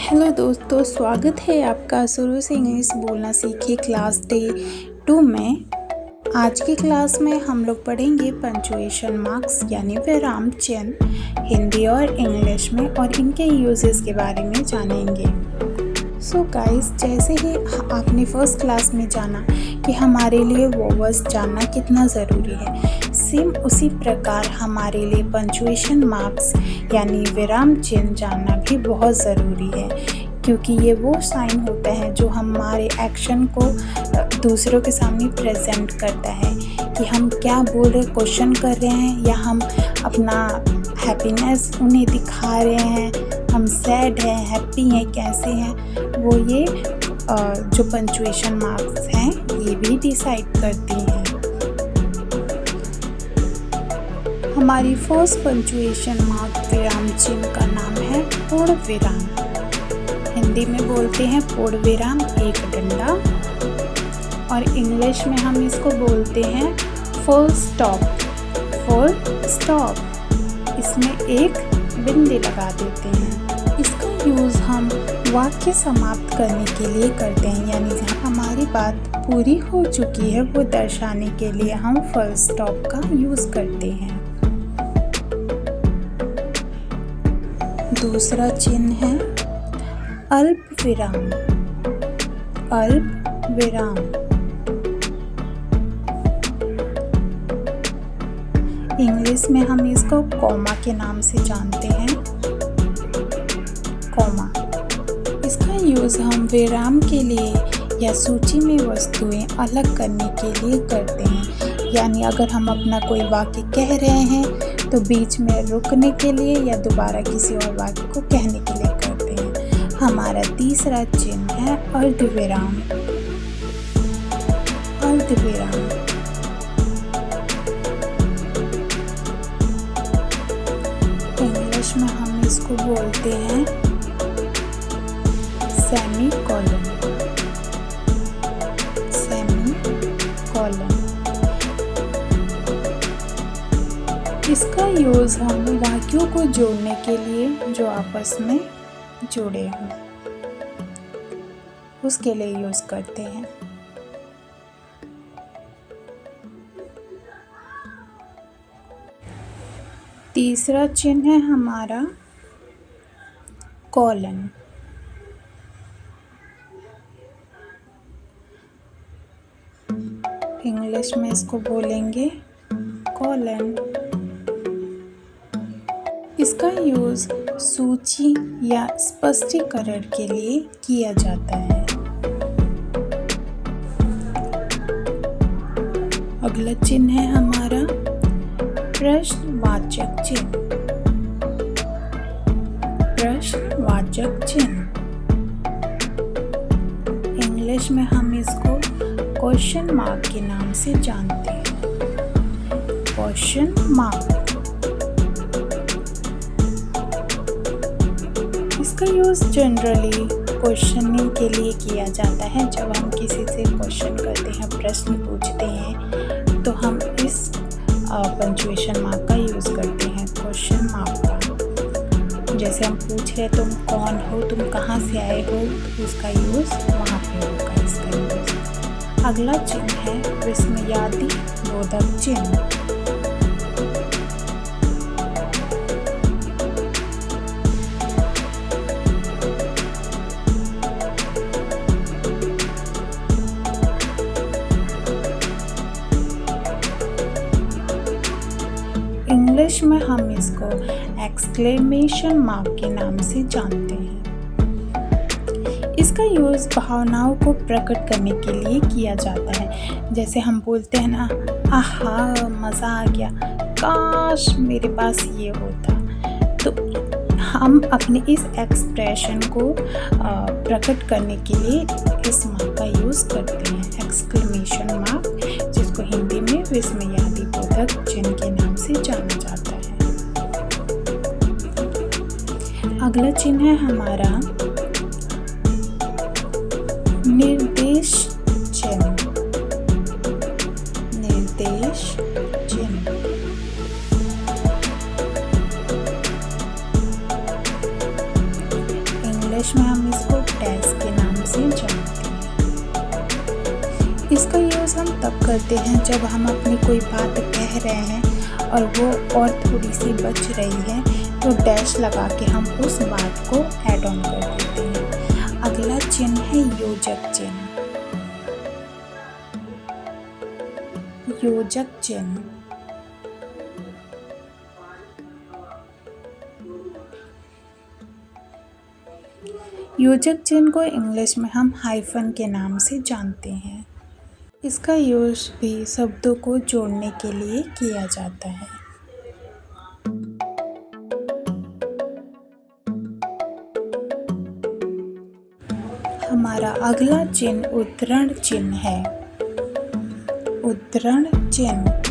Hello दोस्तों, स्वागत है आपका शुरू से इंग्लिश बोलना सीखे क्लास डे 2 में। आज की क्लास में हम लोग पढ़ेंगे पंचुएशन मार्क्स यानी विराम चिन्ह हिंदी और इंग्लिश में और इनके यूजेस के बारे में जानेंगे। सो गाइस, जैसे ही आपने फर्स्ट क्लास में जाना कि हमारे लिए वोवेल्स जानना कितना ज़रूरी है, सेम उसी प्रकार हमारे लिए पंचुएशन मार्क्स यानी विराम चिन्ह जानना भी बहुत ज़रूरी है, क्योंकि ये वो साइन होता है जो हमारे एक्शन को दूसरों के सामने प्रेजेंट करता है कि हम क्या बोल रहे, क्वेश्चन कर रहे हैं या हम अपना हैप्पीनेस उन्हें दिखा रहे हैं, हम सैड हैं, हैप्पी हैं, कैसे हैं, वो ये जो पंचुएशन मार्क्स हैं ये भी डिसाइड करती हैं। हमारी फर्स्ट पंचुएशन मार्क विराम चिन्ह का नाम है पूर्ण विराम। हिंदी में बोलते हैं पूर्ण विराम एक डंडा, और इंग्लिश में हम इसको बोलते हैं फुल स्टॉप। फुल स्टॉप, इसमें एक बिंदी लगा देते हैं। इसका यूज़ हम वाक्य समाप्त करने के लिए करते हैं, यानी जहाँ हमारी बात पूरी हो चुकी है वो दर्शाने के लिए हम फुल स्टॉप का यूज़ करते हैं। दूसरा चिन्ह है अल्प विराम। अल्प विराम, इंग्लिश में हम इसको कॉमा के नाम से जानते हैं। कॉमा, इसका यूज़ हम विराम के लिए या सूची में वस्तुएं अलग करने के लिए करते हैं, यानी अगर हम अपना कोई वाक्य कह रहे हैं तो बीच में रुकने के लिए या दोबारा किसी और वाक्य को कहने के लिए करते हैं। हमारा तीसरा चिन्ह है अर्धविराम। अर्धविराम, इंग्लिश में हम इसको बोलते हैं सेमीकोलन। सेमीकोलन, इसका यूज़ हम वाक्यों को जोड़ने के लिए जो आपस में जुड़े हों उसके लिए यूज़ करते हैं। तीसरा चिन्ह है हमारा कॉलन। इंग्लिश में इसको बोलेंगे कॉलन। इसका यूज़ सूची या स्पष्टीकरण के लिए किया जाता है। अगला चिन्ह है हमारा प्रश्नवाचक चिन्ह। प्रश्नवाचक चिन्ह, इंग्लिश में हम इसको क्वेश्चन मार्क के नाम से जानते हैं। क्वेश्चन मार्क, इसका यूज़ जनरली क्वेश्चनिंग के लिए किया जाता है। जब हम किसी से क्वेश्चन करते हैं, प्रश्न पूछते हैं, तो हम इस पंचुएशन मार्क का यूज़ करते हैं, क्वेश्चन मार्क का। जैसे हम पूछ रहे तुम कौन हो, तुम कहाँ से आए हो, तो उसका यूज़ वहाँ पे होगा इसका यूज़। अगला चिन्ह है विस्मयादि बोधक चिन्ह। इंग्लिश में हम इसको एक्सक्लेमेशन मार्क के नाम से जानते हैं। इसका यूज़ भावनाओं को प्रकट करने के लिए किया जाता है। जैसे हम बोलते हैं ना, आहा मज़ा आ गया, काश मेरे पास ये होता, तो हम अपने इस एक्सप्रेशन को प्रकट करने के लिए इस मार्क का यूज़ करते हैं, एक्सक्लेमेशन मार्क, जिसको हिंदी में विस्मयादि बोधक चिन्ह के नाम से जाना जाता है। अगला चिन्ह है हमारा निर्देश चिन्ह। निर्देश चिन्ह, इंग्लिश में हम इसको डैश के नाम से जानते हैं। इसका यूज़ हम तब करते हैं जब हम अपनी कोई बात कह रहे हैं और वो और थोड़ी सी बच रही है, तो डैश लगा के हम उस बात को ऐड ऑन कर देते हैं। अगला चिन्ह है योजक चिन्ह। योजक चिन्ह योजक चिन्ह को इंग्लिश में हम हाइफन के नाम से जानते हैं। इसका यूज भी शब्दों को जोड़ने के लिए किया जाता है। हमारा अगला चिन्ह उद्धरण चिन्ह है। उद्धरण चिन्ह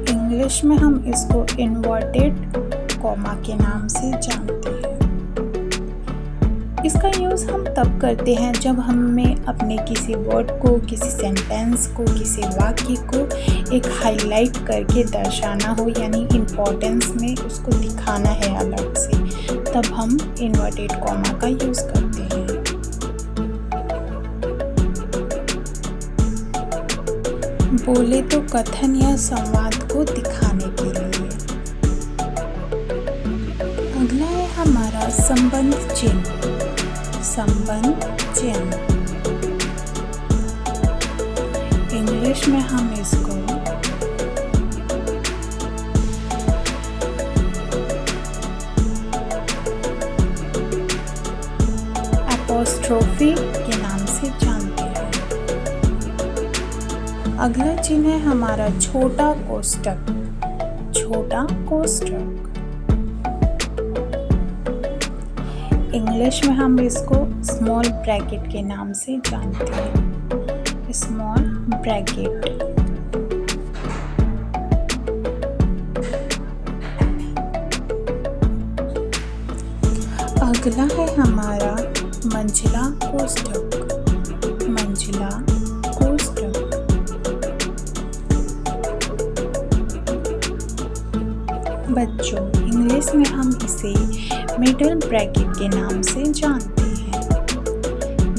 इंग्लिश में हम इसको इन्वर्टेड कॉमा के नाम से जानते हैं। इसका यूज़ हम तब करते हैं जब हमें अपने किसी वर्ड को, किसी सेंटेंस को, किसी वाक्य को एक हाईलाइट करके दर्शाना हो, यानी इम्पोर्टेंस में उसको दिखाना है अलग से, तब हम इन्वर्टेड कॉमा का यूज़ करते हैं। बोले तो कथन या संवाद को दिखाने के लिए। अगला है हमारा संबंध चिन्ह। संबंध चिन्ह इंग्लिश में हम इसको एपोस्ट्रोफी के नाम से जानते हैं। अगला चिन्ह है हमारा छोटा कोष्ठक। छोटा कोष्ठक इंग्लिश में हम इसको स्मॉल ब्रैकेट के नाम से जानते हैं। Small bracket. अगला है हमारा मंझला कोष्ठक। मंझला कोष्ठक बच्चों, इंग्लिश में हम इसे मिडल ब्रैकेट के नाम से जानते हैं।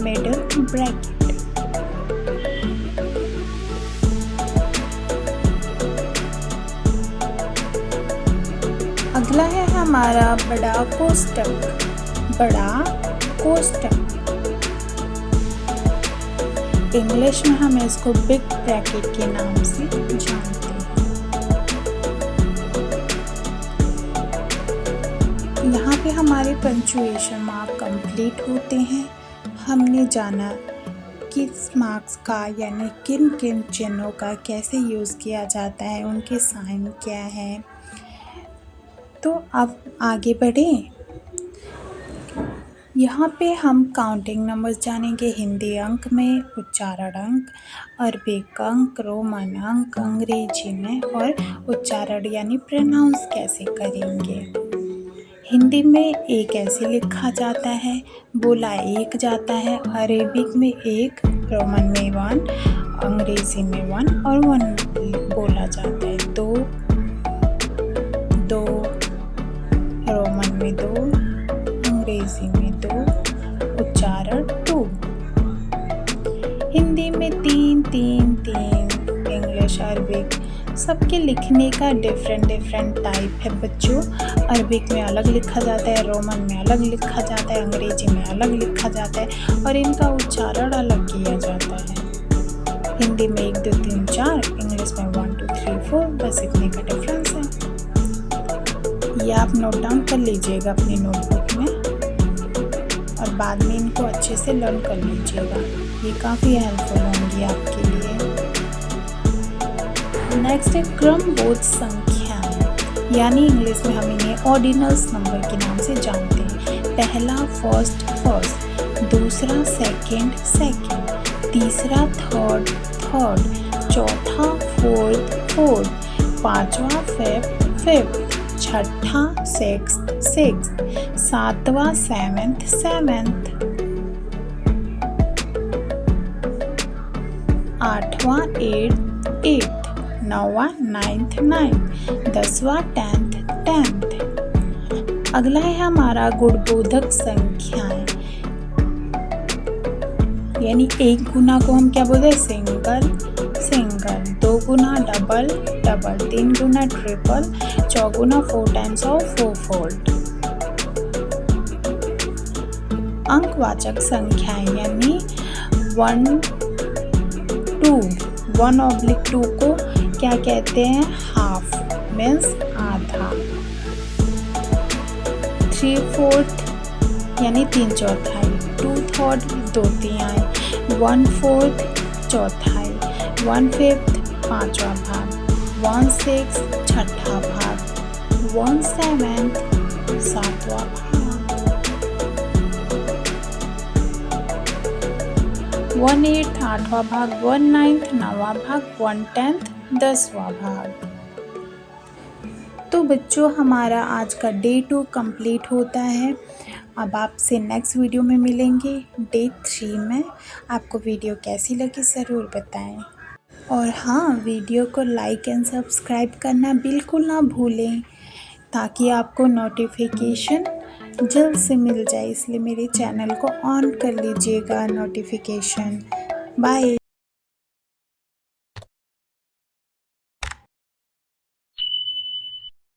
Middle bracket. अगला है हमारा बड़ा कोष्ठक। बड़ा कोष्ठक इंग्लिश में हम इसको बिग ब्रैकेट के नाम से जानते हैं। यहाँ पे हमारे पंक्चुएशन मार्क कंप्लीट होते हैं। हमने जाना किस मार्क्स का यानी किन किन चिन्हों का कैसे यूज़ किया जाता है, उनके साइन क्या हैं। तो अब आगे बढ़ें। यहाँ पे हम काउंटिंग नंबर्स जानेंगे। हिंदी अंक में, उच्चारण अंक, अरबिक अंक, रोमन अंक, अंग्रेजी में, और उच्चारण यानी प्रोनाउंस कैसे करेंगे। हिंदी में एक ऐसे लिखा जाता है, बोला एक जाता है, अरेबिक में एक, रोमन में 1, अंग्रेजी में 1 और 1 बोला जाता है। दो, रोमन में 2, अंग्रेजी में 2, उच्चारण 2। हिंदी में 3, इंग्लिश, अरबिक, सबके लिखने का डिफरेंट टाइप है बच्चों। अरबिक में अलग लिखा जाता है, रोमन में अलग लिखा जाता है, अंग्रेजी में अलग लिखा जाता है और इनका उच्चारण अलग किया जाता है। हिंदी में 1, 2, 3, 4, इंग्लिश में 1, 2, 3, 4, बस इतने का डिफरेंस है। ये आप नोट डाउन कर लीजिएगा अपनी नोटबुक में और बाद में इनको अच्छे से लर्न कर लीजिएगा। ये काफ़ी हेल्पफुल होंगी आपके लिए। नेक्स्ट है क्रमबद्ध संख्याएं, यानी इंग्लिश में हम इन्हें ऑर्डिनल्स नंबर के नाम से जानते हैं। पहला फर्स्ट, दूसरा सेकंड, तीसरा थर्ड, चौथा फोर्थ, पांचवा फिफ्थ, छठा सिक्स्थ, सातवां सेवेंथ, आठवां एट्थ, 8, नौवा 9th 9, 10वां 10th 10th। अगला है हमारा गुणबोधक संख्याएं, यानी 1 गुना को हम क्या बोलते हैं? सिंगल सिंगल, 2 गुना डबल डबल, 3 गुना ट्रिपल, 4 गुना 4 टाइम्स ऑफ 4 फोल्ड। अंकवाचक संख्याएं यानी 1 2, 1/2 को क्या कहते हैं? हाफ मीन्स आधा। 3/4 यानी 3/4, 2/3 2/3, 1/4 चौथाई, 1/5 5वां भाग, 1/6 छठा भाग, 1/7 सातवां भाग, 1/8 आठवां भाग, 1/9 नौवां भाग, 1/10 10वां भाग। तो बच्चों हमारा आज का डे 2 कंप्लीट होता है। अब आपसे नेक्स्ट वीडियो में मिलेंगे डे 3 में। आपको वीडियो कैसी लगी ज़रूर बताएं। और हाँ, वीडियो को लाइक एंड सब्सक्राइब करना बिल्कुल ना भूलें, ताकि आपको नोटिफिकेशन जल्द से मिल जाए। इसलिए मेरे चैनल को ऑन कर लीजिएगा नोटिफिकेशन। बाय।